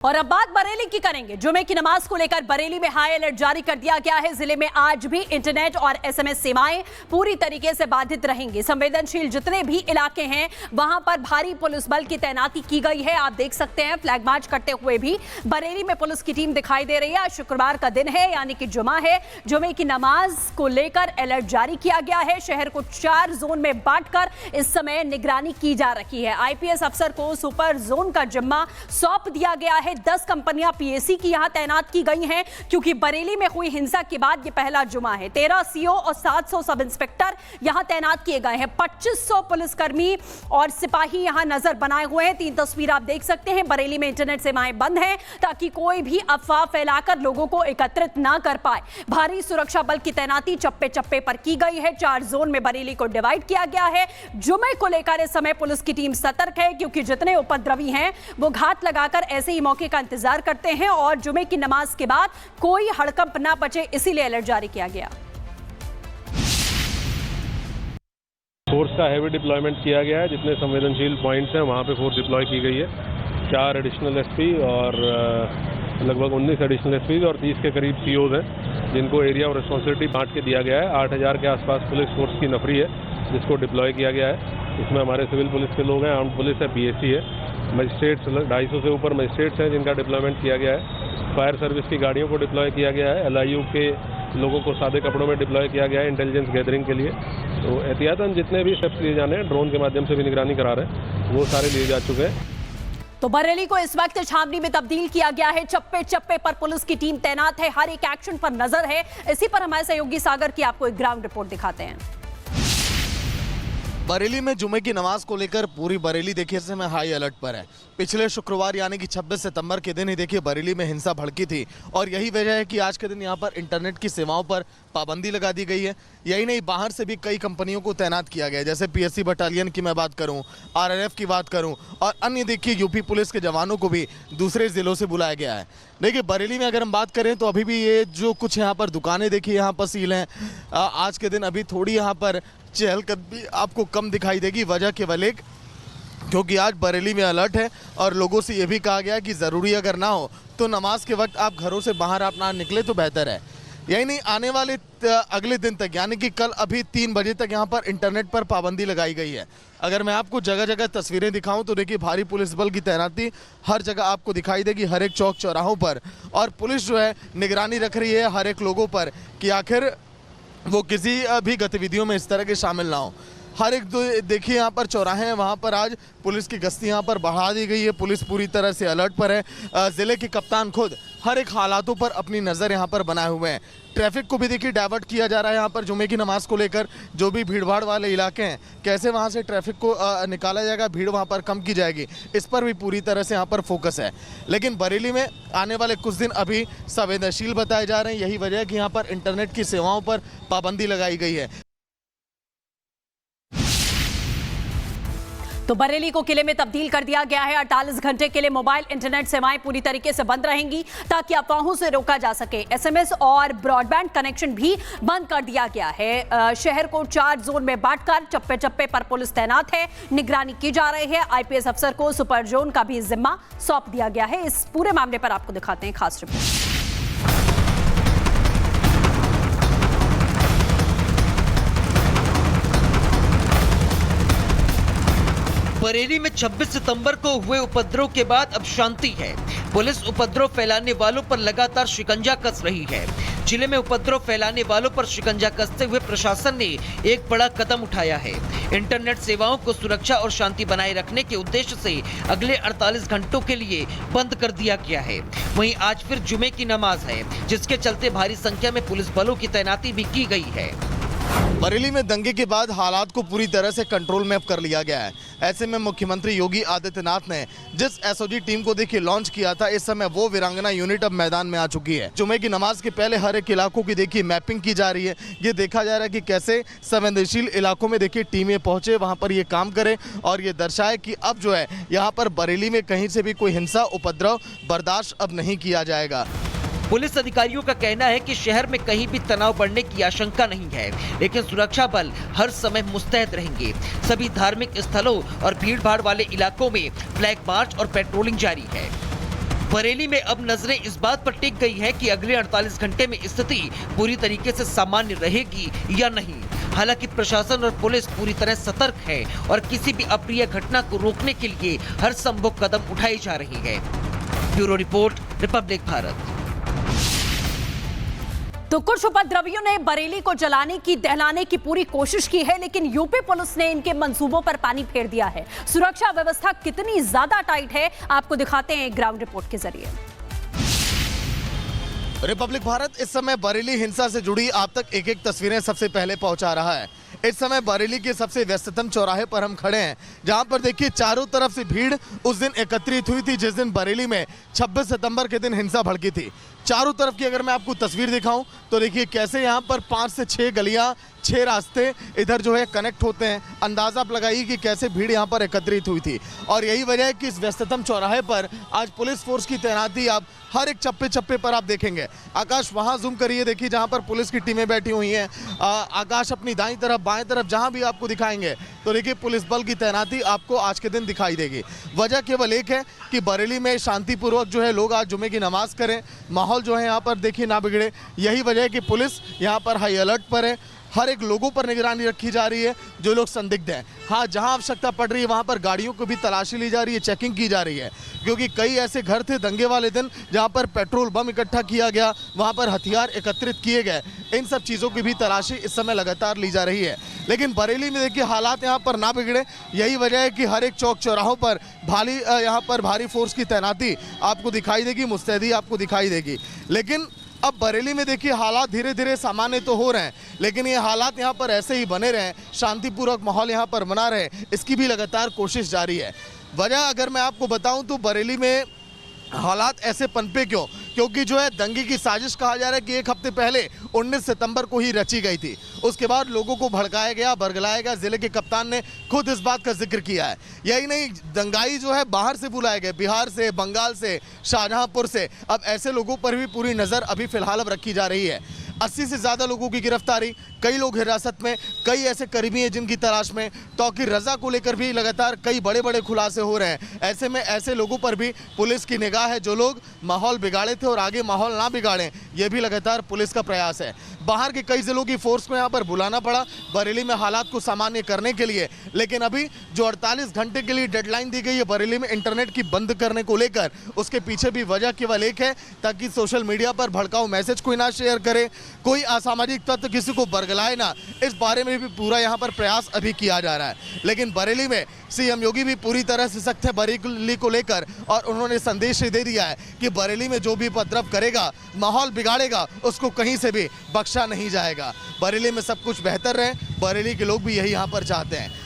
और अब बात बरेली की करेंगे। जुमे की नमाज को लेकर बरेली में हाई अलर्ट जारी कर दिया गया है। जिले में आज भी इंटरनेट और एसएमएस सेवाएं पूरी तरीके से बाधित रहेंगी। संवेदनशील जितने भी इलाके हैं वहां पर भारी पुलिस बल की तैनाती की गई है। आप देख सकते हैं फ्लैग मार्च करते हुए भी बरेली में पुलिस की टीम दिखाई दे रही है। आज शुक्रवार का दिन है, यानी कि जुमा है। जुमे की नमाज को लेकर अलर्ट जारी किया गया है। शहर को 4 जोन में बांटकर इस समय निगरानी की जा रही है। आईपीएस अफसर को सुपर जोन का जिम्मा सौंप दिया गया है। 10 कंपनियां पीएसी की यहां तैनात की गई हैं, क्योंकि बरेली में हुई हिंसा के बाद यह पहला जुमा है। 13 सीओ और 700 सब इंस्पेक्टर यहां तैनात किए गए हैं। 2500 पुलिसकर्मी और सिपाही यहां नजर बनाए हुए हैं। 3 तस्वीर आप देख सकते हैं। बरेली में इंटरनेट सेवाएं बंद हैं ताकि कोई भी अफवाह फैलाकर लोगों को एकत्रित ना कर पाए। भारी सुरक्षा बल की तैनाती चप्पे चप्पे पर की गई है। 4 जोन में बरेली को डिवाइड किया गया है। जुमे को लेकर इस समय पुलिस की टीम सतर्क है, क्योंकि जितने उपद्रवी हैं वो घात लगाकर ऐसे ही मौके का इंतजार करते हैं और जुमे की नमाज के बाद कोई हड़कंप ना बचे, इसीलिए अलर्ट जारी किया गया। फोर्स का हैवी डिप्लॉयमेंट किया गया है। जितने संवेदनशील पॉइंट्स हैं वहां पे फोर्स डिप्लॉय की गई है। 4 एडिशनल एसपी और लगभग 19 एडिशनल एसपी और 30 के करीब सीओज हैं, जिनको एरिया और रिस्पॉन्सिबिलिटी बांट के दिया गया है। 8000 के आसपास पुलिस फोर्स की नफरी है जिसको डिप्लॉय किया गया है। इसमें हमारे सिविल पुलिस के लोग हैं, आर्म्ड पुलिस है, पीएसी है, मजिस्ट्रेट्स 250 से ऊपर मजिस्ट्रेट्स हैं जिनका डिप्लॉयमेंट किया गया है। फायर सर्विस की गाड़ियों को डिप्लॉय किया गया है। एलआईयू के लोगों को सादे कपड़ों में डिप्लॉय किया गया है इंटेलिजेंस गैदरिंग के लिए। तो एहतियातन जितने भी स्टेप्स लिए जाने हैं, ड्रोन के माध्यम से भी निगरानी करा रहे हैं, वो सारे लिए जा चुके हैं। तो बरेली को इस वक्त छावनी में तब्दील किया गया है। चप्पे चप्पे पर पुलिस की टीम तैनात है। हर एक एक्शन पर नजर है। इसी पर हमारे सहयोगी सागर की आपको एक ग्राउंड रिपोर्ट दिखाते हैं। बरेली में जुमे की नमाज को लेकर पूरी बरेली देखिए इस समय हाई अलर्ट पर है। पिछले शुक्रवार यानी कि 26 सितंबर के दिन ही देखिए बरेली में हिंसा भड़की थी और यही वजह है कि आज के दिन यहां पर इंटरनेट की सेवाओं पर पाबंदी लगा दी गई है। यही नहीं, बाहर से भी कई कंपनियों को तैनात किया गया है। जैसे पीएससी बटालियन की मैं बात करूं, आरआरएफ की बात करूं और अन्य देखिए यूपी पुलिस के जवानों को भी दूसरे जिलों से बुलाया गया है। देखिए बरेली में अगर हम बात करें तो अभी भी ये जो कुछ यहाँ पर दुकानें देखिए यहाँ पर सील हैं। आज के दिन अभी थोड़ी यहाँ पर चहलकदमी आपको कम दिखाई देगी। वजह केवल एक, क्योंकि आज बरेली में अलर्ट है और लोगों से ये भी कहा गया है कि ज़रूरी अगर ना हो तो नमाज के वक्त आप घरों से बाहर आप ना निकले तो बेहतर है। यही नहीं, आने वाले अगले दिन तक यानी कि कल अभी 3 बजे तक यहाँ पर इंटरनेट पर पाबंदी लगाई गई है। अगर मैं आपको जगह जगह तस्वीरें दिखाऊं तो देखिए भारी पुलिस बल की तैनाती हर जगह आपको दिखाई देगी, हर एक चौक चौराहों पर। और पुलिस जो है निगरानी रख रही है हर एक लोगों पर कि आखिर वो किसी भी गतिविधियों में इस तरह के शामिल ना हो। हर एक देखिए यहाँ पर चौराहे हैं, वहाँ पर आज पुलिस की गश्ती यहाँ पर बढ़ा दी गई है। पुलिस पूरी तरह से अलर्ट पर है। ज़िले के कप्तान खुद हर एक हालातों पर अपनी नज़र यहाँ पर बनाए हुए हैं। ट्रैफिक को भी देखिए डाइवर्ट किया जा रहा है यहाँ पर जुमे की नमाज को लेकर। जो भी भीड़ भाड़ वाले इलाके हैं, कैसे वहाँ से ट्रैफिक को निकाला जाएगा, भीड़ वहाँ पर कम की जाएगी, इस पर भी पूरी तरह से यहाँ पर फोकस है। लेकिन बरेली में आने वाले कुछ दिन अभी संवेदनशील बताए जा रहे हैं। यही वजह है कि यहाँ पर इंटरनेट की सेवाओं पर पाबंदी लगाई गई है। तो बरेली को किले में तब्दील कर दिया गया है। 48 घंटे के लिए मोबाइल इंटरनेट सेवाएं पूरी तरीके से बंद रहेंगी ताकि अफवाहों से रोका जा सके। एसएमएस और ब्रॉडबैंड कनेक्शन भी बंद कर दिया गया है। शहर को 4 जोन में बांटकर चप्पे चप्पे पर पुलिस तैनात है, निगरानी की जा रही है। आईपीएस अफसर को सुपर जोन का भी जिम्मा सौंप दिया गया है। इस पूरे मामले पर आपको दिखाते हैं खास रिपोर्ट। बरेली में 26 सितंबर को हुए उपद्रव के बाद अब शांति है। पुलिस उपद्रव फैलाने वालों पर लगातार शिकंजा कस रही है। जिले में उपद्रव फैलाने वालों पर शिकंजा कसते हुए प्रशासन ने एक बड़ा कदम उठाया है। इंटरनेट सेवाओं को सुरक्षा और शांति बनाए रखने के उद्देश्य से अगले 48 घंटों के लिए बंद कर दिया गया है। वहीं आज फिर जुमे की नमाज है, जिसके चलते भारी संख्या में पुलिस बलों की तैनाती भी की गई है। बरेली में दंगे के बाद हालात को पूरी तरह से कंट्रोल में अब कर लिया गया है। ऐसे में मुख्यमंत्री योगी आदित्यनाथ ने जिस एसओजी टीम को देखिए लॉन्च किया था, इस समय वो वीरांगना यूनिट अब मैदान में आ चुकी है। जुमे की नमाज के पहले हर एक इलाकों की देखिए मैपिंग की जा रही है। ये देखा जा रहा है कि कैसे संवेदनशील इलाकों में देखिए टीमें पहुंचे, वहां पर ये काम करें और ये दर्शाए कि अब जो है यहाँ पर बरेली में कहीं से भी कोई हिंसा उपद्रव बर्दाश्त अब नहीं किया जाएगा। पुलिस अधिकारियों का कहना है कि शहर में कहीं भी तनाव बढ़ने की आशंका नहीं है, लेकिन सुरक्षा बल हर समय मुस्तैद रहेंगे। सभी धार्मिक स्थलों और भीड़ भाड़ वाले इलाकों में फ्लैग मार्च और पेट्रोलिंग जारी है। बरेली में अब नजरें इस बात पर टिक गई है कि अगले 48 घंटे में स्थिति पूरी तरीके से सामान्य रहेगी या नहीं। हालांकि प्रशासन और पुलिस पूरी तरह सतर्क है और किसी भी अप्रिय घटना को रोकने के लिए हर संभव कदम उठाई जा रही है। Bureau report, Republic Bharat. तो कुछ उपद्रवियों ने बरेली को जलाने की, दहलाने की पूरी कोशिश की है, लेकिन यूपी पुलिस ने इनके मंसूबों पर पानी फेर दिया है। सुरक्षा व्यवस्था कितनी ज्यादा टाइट है, आपको दिखाते हैं ग्राउंड रिपोर्ट के जरिए। रिपब्लिक भारत इस समय बरेली हिंसा से जुड़ी आप तक एक एक तस्वीरें सबसे पहले पहुंचा रहा है। इस समय बरेली के सबसे व्यस्ततम चौराहे पर हम खड़े हैं, जहां पर देखिए चारों तरफ से भीड़ उस दिन एकत्रित हुई थी जिस दिन बरेली में 26 सितंबर के दिन हिंसा भड़की थी। चारों तरफ की अगर मैं आपको तस्वीर दिखाऊं तो देखिए कैसे यहां पर 5 से 6 गलियां, 6 रास्ते इधर जो है कनेक्ट होते हैं। अंदाजा आप लगाइए कि कैसे भीड़ यहां पर एकत्रित हुई थी और यही वजह है कि इस व्यस्ततम चौराहे पर आज पुलिस फोर्स की तैनाती आप हर एक चप्पे चप्पे पर आप देखेंगे। आकाश वहां जूम करिए, देखिए जहां पर पुलिस की टीमें बैठी हुई हैं। आकाश अपनी दाईं तरफ, बाएं तरफ जहां भी आपको दिखाएंगे तो देखिए पुलिस बल की तैनाती आपको आज के दिन दिखाई देगी। वजह केवल एक है कि बरेली में शांतिपूर्वक जो है लोग आज जुमे की नमाज करें, माहौल जो है यहाँ पर देखिए ना बिगड़े। यही वजह है कि पुलिस यहाँ पर हाई अलर्ट पर है। हर एक लोगों पर निगरानी रखी जा रही है जो लोग संदिग्ध हैं। हाँ, जहां आवश्यकता पड़ रही है वहां पर गाड़ियों को भी तलाशी ली जा रही है, चेकिंग की जा रही है, क्योंकि कई ऐसे घर थे दंगे वाले दिन जहां पर पेट्रोल बम इकट्ठा किया गया, वहां पर हथियार एकत्रित किए गए। इन सब चीज़ों की भी तलाशी इस समय लगातार ली जा रही है। लेकिन बरेली में देखिए हालात यहाँ पर ना बिगड़े, यही वजह है कि हर एक चौक चौराहों पर यहाँ पर भारी फोर्स की तैनाती आपको दिखाई देगी, मुस्तैदी आपको दिखाई देगी। लेकिन अब बरेली में देखिए हालात धीरे धीरे सामान्य तो हो रहे हैं, लेकिन ये हालात यहाँ पर ऐसे ही बने रहें, शांतिपूर्वक माहौल यहाँ पर बना रहे, इसकी भी लगातार कोशिश जारी है। वजह अगर मैं आपको बताऊं तो बरेली में हालात ऐसे पनपे क्यों, क्योंकि जो है दंगे की साजिश कहा जा रहा है कि एक हफ्ते पहले 19 सितंबर को ही रची गई थी। उसके बाद लोगों को भड़काया गया, बरगलाया गया। जिले के कप्तान ने खुद इस बात का जिक्र किया है। यही नहीं, दंगाई जो है बाहर से बुलाए गए, बिहार से, बंगाल से, शाहजहांपुर से। अब ऐसे लोगों पर भी पूरी नज़र अभी फिलहाल अब रखी जा रही है। 80 से ज़्यादा लोगों की गिरफ्तारी, कई लोग हिरासत में, कई ऐसे करीबी हैं जिनकी तलाश में। तौकीर रजा को लेकर भी लगातार कई बड़े बड़े खुलासे हो रहे हैं। ऐसे में ऐसे लोगों पर भी पुलिस की निगाह है जो लोग माहौल बिगाड़े थे और आगे माहौल ना बिगाड़ें, ये भी लगातार पुलिस का प्रयास है। बाहर के कई जिलों की फोर्स को यहाँ पर बुलाना पड़ा बरेली में हालात को सामान्य करने के लिए, लेकिन अभी जो 48 घंटे के लिए डेडलाइन दी गई है बरेली में इंटरनेट की बंद करने को लेकर, उसके पीछे भी वजह केवल एक है, ताकि सोशल मीडिया पर भड़काऊ मैसेज कोई ना शेयर करे, कोई असामाजिक तत्व किसी को बरगलाए ना। इस बारे में भी पूरा यहाँ पर प्रयास अभी किया जा रहा है। लेकिन बरेली में सीएम योगी भी पूरी तरह से सख्त है बरेली को लेकर, और उन्होंने संदेश दे दिया है कि बरेली में जो भी उपद्रव करेगा, माहौल बिगाड़ेगा, उसको कहीं से भी बख्शा नहीं जाएगा। बरेली में सब कुछ बेहतर रहे, बरेली के लोग भी यही यहाँ पर चाहते हैं।